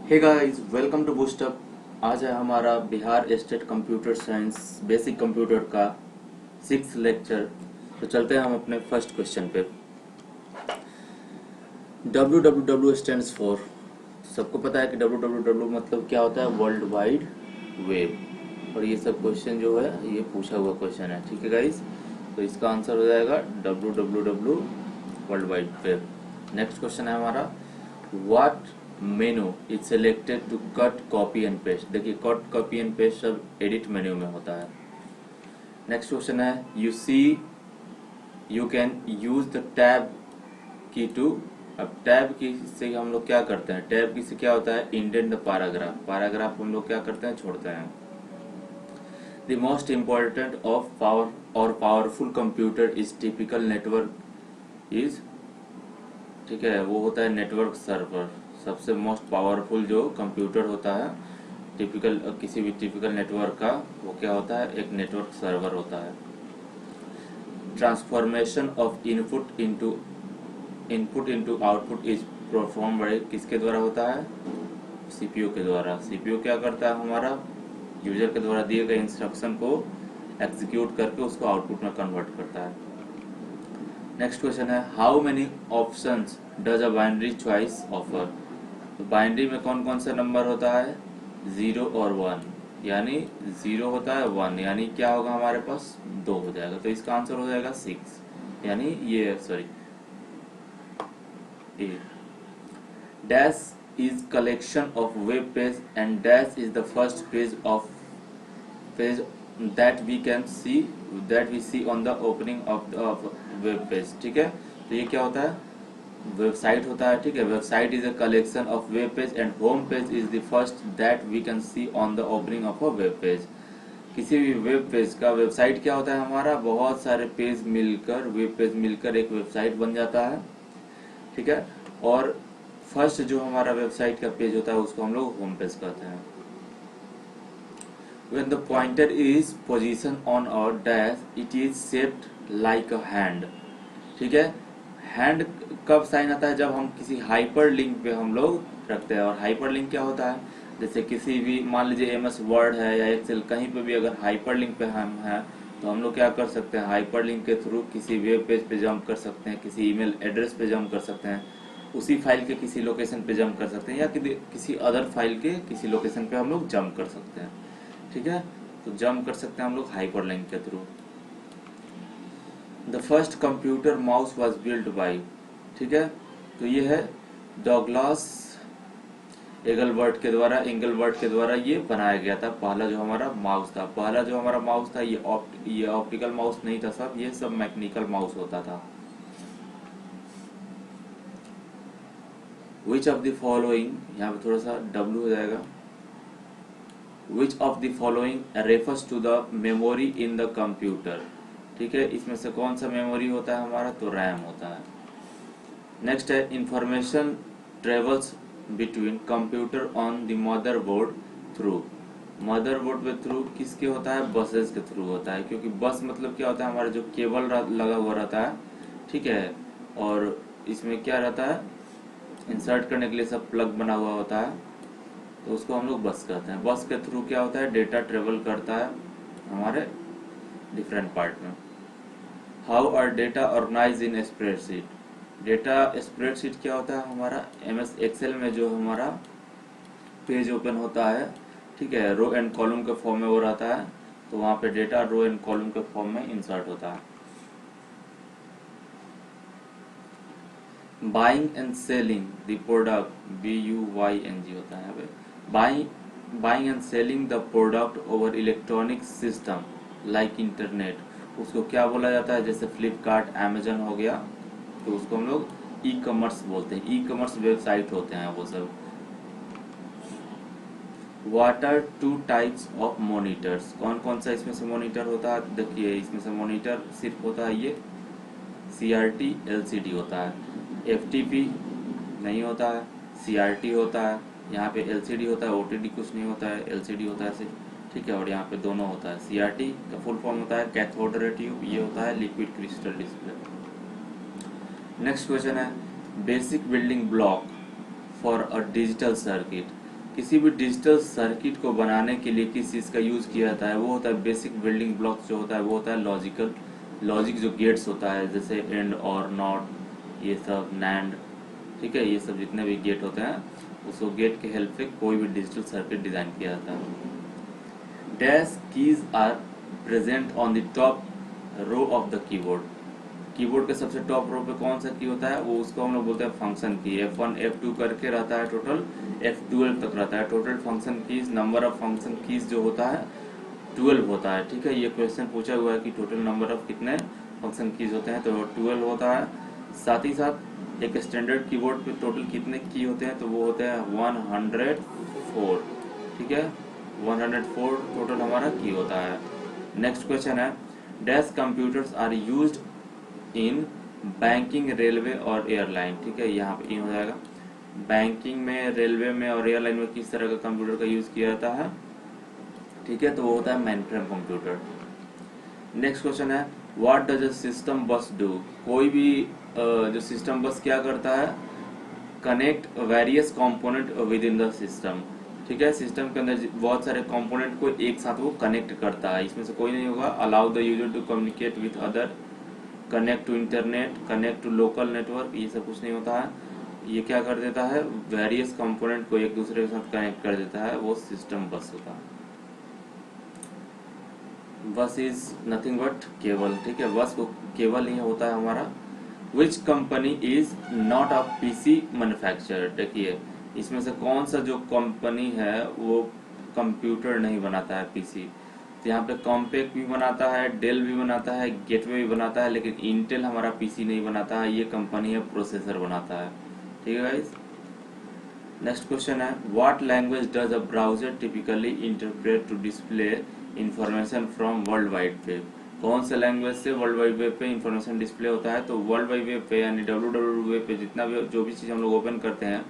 Hey guys, welcome to Boostup. आज है हमारा Bihar state computer science basic computer का 6th लेक्चर। तो चलते हैं हम अपने फर्स्ट क्वेश्चन पे। www स्टैंड्स फॉर, सबको पता है कि www मतलब क्या होता है, वर्ल्ड वाइड वेब। और ये सब क्वेश्चन जो है ये पूछा हुआ क्वेश्चन है, ठीक है गाइस। तो इसका आंसर हो जाएगा www world wide web. Next question है हमारा, what menu is selected to cut copy and paste. देखिए, कट कॉपी एंड पेस्ट सब एडिट मेन्यू में होता है। नेक्स्ट क्वेश्चन है, you can use the tab key to. अब टैब की से हम लोग क्या करते हैं, टैब की से क्या होता है, इंडेंट द पैराग्राफ। पैराग्राफ हम लोग क्या करते हैं, छोड़ते हैं। The most important of power और powerful computer is typical network is, ठीक है, वो होता है नेटवर्क सर्वर। सबसे मोस्ट पावरफुल जो कंप्यूटर होता है टिपिकल, किसी भी टिपिकल नेटवर्क का, वो क्या होता है, एक नेटवर्क सर्वर होता है। Transformation of input into output is perform बड़े किसके द्वारा होता है, सीपीयू के द्वारा। सीपीयू क्या करता है, हमारा यूजर के द्वारा दिए गए इंस्ट्रक्शन को एग्जीक्यूट करके उसको आउटपुट में कन्वर्ट करता है। नेक्स्ट क्वेश्चन है, how many options does a binary choice offer. तो बाइनरी में कौन कौन सा नंबर होता है, 0 और 1। यानी 0 होता है, 1 यानी क्या होगा, हमारे पास 2 हो जाएगा। तो इसका आंसर हो जाएगा 6, यानी ये sorry A. Dash is collection of web page and dash is the first page that we see on the opening of the web page। ठीक है, तो ये क्या होता है, वेबसाइट होता है। ठीक है, website is a collection of web page and home page is the first that we can see on the opening of a web page. किसी भी वेब पेज का, वेबसाइट क्या होता है, हमारा बहुत सारे पेज मिलकर, वेब पेज मिलकर एक वेबसाइट बन जाता है। ठीक है, और फर्स्ट जो हमारा वेबसाइट का पेज होता है उसको हम लोग होम पेज कहते हैं। When the pointer is positioned on our dash, it is shaped like a hand। ठीक है, हैंड कब साइन आता है, जब हम किसी हाइपर लिंक पे हम लोग रखते हैं। और हाइपर लिंक क्या होता है, जैसे किसी भी, मान लीजिए एमएस वर्ड है या एक्सेल, कहीं पे भी अगर हाइपर लिंक पे हम हैं तो हम लोग क्या कर सकते हैं, हाइपर लिंक के थ्रू किसी वेब पेज पे जंप कर सकते हैं, किसी ईमेल एड्रेस पे जंप कर सकते हैं, उसी फाइल के किसी लोकेशन पे जंप कर सकते हैं, या किसी अदर फाइल के किसी लोकेशन पे हम लोग जंप कर सकते हैं। ठीक है, तो जंप कर सकते हैं हम लोग हाइपर लिंक के through. The first computer mouse was build by, ठीक है, तो ये है डॉगलास एंगलबर्ट के द्वारा ये बनाया गया था। पहला जो हमारा माउस था ये ऑप्टिकल माउस नहीं था, सब ये सब मैकेनिकल माउस होता था। विच ऑफ द फॉलोइंग, यहाँ पे थोड़ा सा डब्ल्यू हो जाएगा, which of the following refers to the memory in the computer. ठीक है, इसमें से कौन सा मेमोरी होता है हमारा, तो रैम होता है। नेक्स्ट है, information travels between computer on the motherboard through. Motherboard पे थ्रू किसके होता है, बसेस के थ्रू होता है, क्योंकि बस मतलब क्या होता है, हमारा जो केबल लगा हुआ रहता है। ठीक है, और इसमें क्या रहता है, इंसर्ट करने के लिए सब प्लग बना हुआ होता है, तो उसको हम लोग बस कहते हैं। बस के थ्रू क्या होता है, डेटा ट्रेवल करता है हमारे डिफरेंट पार्ट में। How are data organize in spreadsheet. Data spreadsheet क्या होता है, हमारा एमएस एक्सेल में जो हमारा पेज ओपन होता है, ठीक है, रो एंड कॉलम के फॉर्म में वो रहता है, तो वहां पे डेटा रो एंड कॉलम के फॉर्म में इंसर्ट होता है। Buying and selling the product, BUYNG होता है। Buying and selling the product over electronic system like internet, उसको क्या बोला जाता है, जैसे फ्लिपकार्ट अमेजन हो गया, तो उसको हम लोग ई कॉमर्स बोलते हैं। ई कॉमर्स वेबसाइट होते हैं वो सब। What are 2 types of monitors, कौन कौन सा इसमें से मॉनिटर होता है, देखिए इसमें से मॉनिटर सिर्फ होता है ये CRT LCD होता है, FTP नहीं होता है, CRT होता है, यहाँ पे LCD होता है, OTD कुछ नहीं होता है, LCD होता है सिर्फ। ठीक है, और यहाँ पे दोनों होता है। CRT का फुल फॉर्म होता है कैथोड रे ट्यूब, ये होता है liquid crystal display. Next question है, basic building block for a digital circuit. किसी भी डिजिटल सर्किट को बनाने के लिए किस चीज़ का यूज़ किया जाता है, वो होता है बेसिक बिल्डिंग ब्लॉक्स जो होता है वो होता है लॉजिक जो गेट्स होता है, जैसे एंड और नॉट, ये सब नैंड, ठीक है, ये सब जितने भी गेट होते हैं उसको गेट के हेल्प से कोई भी डिजिटल सर्किट डिजाइन किया जाता है। Dash keys are present on the top row of the keyboard. Keyboard के सबसे टॉप रो पे कौन सा की होता है, वो उसको हम लोग बोलते हैं फंक्शन की। F1 F2 करके रहता है, टोटल F12 तक रहता है। Total function keys, number of function keys जो होता है 12 होता है, ठीक है। ये क्वेश्चन पूछा हुआ है कि टोटल नंबर ऑफ कितने फंक्शन कीज होते हैं, तो 12 होता है। साथ ही साथ एक स्टैंडर्ड कीबोर्ड पे टोटल कितने की होते हैं, तो वो होते हैं 104, ठीक है, 104 टोटल हमारा की होता है। नेक्स्ट क्वेश्चन है, dash computers are used in banking, railway और एयरलाइन, ठीक है, यहाँ पे इन हो जाएगा। बैंकिंग में, रेलवे में और एयरलाइन में किस तरह का कंप्यूटर का यूज किया जाता है, ठीक है, तो वो होता है मेनफ्रेम कंप्यूटर। नेक्स्ट क्वेश्चन है, व्हाट डज अ सिस्टम बस डू। कोई भी जो सिस्टम बस क्या करता है, connect various component with in the system, ठीक है। सिस्टम के अंदर बहुत सारे कंपोनेंट को एक साथ वो कनेक्ट करता है। इसमें से कोई नहीं होगा, allow the user to communicate with other, connect to internet, connect to local network, ये सब कुछ नहीं होता है। ये क्या कर देता है, वेरियस कंपोनेंट को एक दूसरे के साथ कनेक्ट कर देता है, वो सिस्टम बस होता है। बस इज नथिंग बट केबल, ठीक है, बस को केबल ही होता है हमारा। Which company is not a PC manufacturer. देखिए इसमें से कौन सा जो कंपनी है वो कंप्यूटर नहीं बनाता है, पीसी। तो यहाँ पे कॉम्पेक भी बनाता है, डेल भी बनाता है, गेटवे भी बनाता है, लेकिन इंटेल हमारा पीसी नहीं बनाता है। ये कंपनी है प्रोसेसर बनाता है, ठीक है गाइस। नेक्स्ट क्वेश्चन है, what language does a browser typically interpret to display information from world wide web. कौन से लैंग्वेज से वर्ल्ड वाइड वेब पे इंफॉर्मेशन डिस्प्ले होता है, तो वर्ल्ड वाइड वेब पे यानी www वेब पे जितना भी जो भी चीज़ हम लोग ओपन करते हैं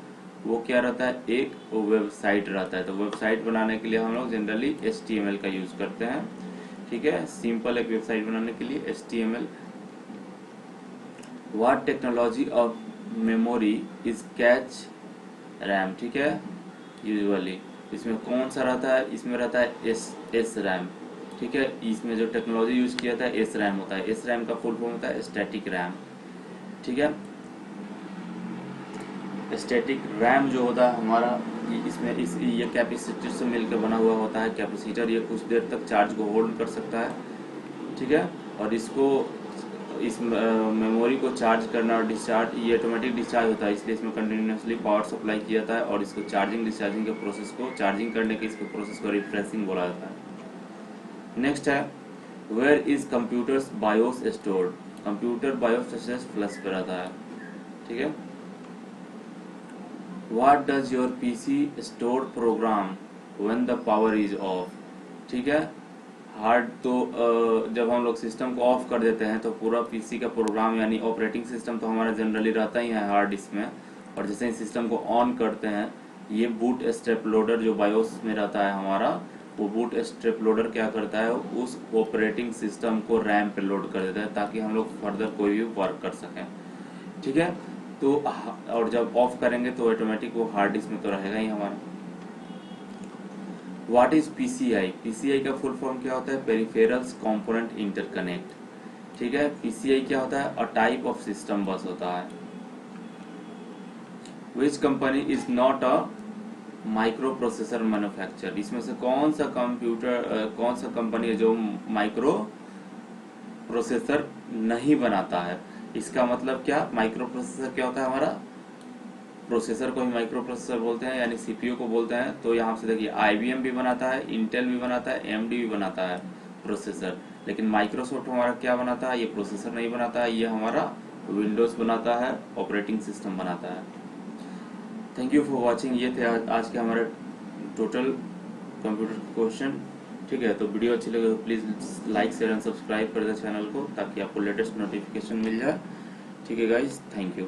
वो क्या रहता है, एक वेबसाइट रहता है। तो वेबसाइट बनाने के लिए हम लोग जनरली HTML का यूज करते हैं, ठीक है, सिंपल एक वेबसाइट बनाने के लिए HTML। What technology of memory is catch RAM, ठीक है, यूजुअली इसमें कौन सा रहता है, इसमें रहता है एस रैम, ठीक है। इसमें जो टेक्नोलॉजी यूज किया था एस रैम होता है। एस रैम का फुल फॉर्म होता है स्टैटिक रैम, ठीक है। स्टैटिक रैम जो होता है हमारा, इसमें ये कैपेसिटर से मिलकर बना हुआ होता है। कैपेसिटर ये कुछ देर तक चार्ज को होल्ड कर सकता है, ठीक है, और इसको इस मेमोरी को चार्ज करना और डिस्चार्ज, ये ऑटोमेटिक डिस्चार्ज होता है, इसलिए इसमें कंटिन्यूसली पावर सप्लाई किया जाता है। और इसको चार्जिंग डिस्चार्जिंग के प्रोसेस को, चार्जिंग करने के इसके प्रोसेस को रिफ्रेशिंग बोला जाता है। नेक्स्ट है, where is computers BIOS stored. Computer BIOS flash पे रहता है, ठीक है। What does your PC store program when the power is off, ठीक है। हार्ड तो जब हम लोग सिस्टम को ऑफ कर देते हैं तो पूरा पीसी का प्रोग्राम यानी ऑपरेटिंग सिस्टम तो हमारा जनरली रहता ही है हार्ड डिस्क में, और जैसे ही सिस्टम को ऑन करते हैं ये बूट स्ट्रैप लोडर जो बायोस में रहता है हमारा, वो बूट स्ट्रैप लोडर क्या करता है, उस ऑपरेटिंग सिस्टम को रैम पे लोड कर देता है ताकि हम लोग फर्दर कोई भी वर्क कर सकें, ठीक है। तो और जब ऑफ करेंगे तो ऑटोमेटिक वो हार्ड डिस्क में तो रहेगा ही हमारा। What is PCI. पीसीआई का फुल फॉर्म क्या होता है, पेरिफेरल्स कंपोनेंट इंटरकनेक्ट, ठीक है। पीसीआई क्या होता है, अ टाइप ऑफ सिस्टम बस होता है। Which company is not a micro processor manufacture. इसमें से कौन सा कंपनी है जो माइक्रो प्रोसेसर नहीं बनाता है। इसका मतलब क्या, माइक्रो प्रोसेसर क्या होता है हमारा, प्रोसेसर को ही माइक्रो प्रोसेसर बोलते हैं यानी सीपीयू को बोलते हैं। तो यहाँ से देखिए IBM भी बनाता है, इंटेल भी बनाता है, AMD भी बनाता है प्रोसेसर, लेकिन माइक्रोसॉफ्ट हमारा क्या बनाता है, ये प्रोसेसर नहीं बनाता है, ये हमारा विंडोज बनाता है, ऑपरेटिंग सिस्टम बनाता है। Thank you for watching. ये थे आज के हमारे टोटल कंप्यूटर क्वेश्चन, ठीक है। तो वीडियो अच्छी लगे तो please like share and subscribe कर दे चैनल को ताकि आपको लेटेस्ट नोटिफिकेशन मिल जाए, ठीक है गाइज, थैंक यू।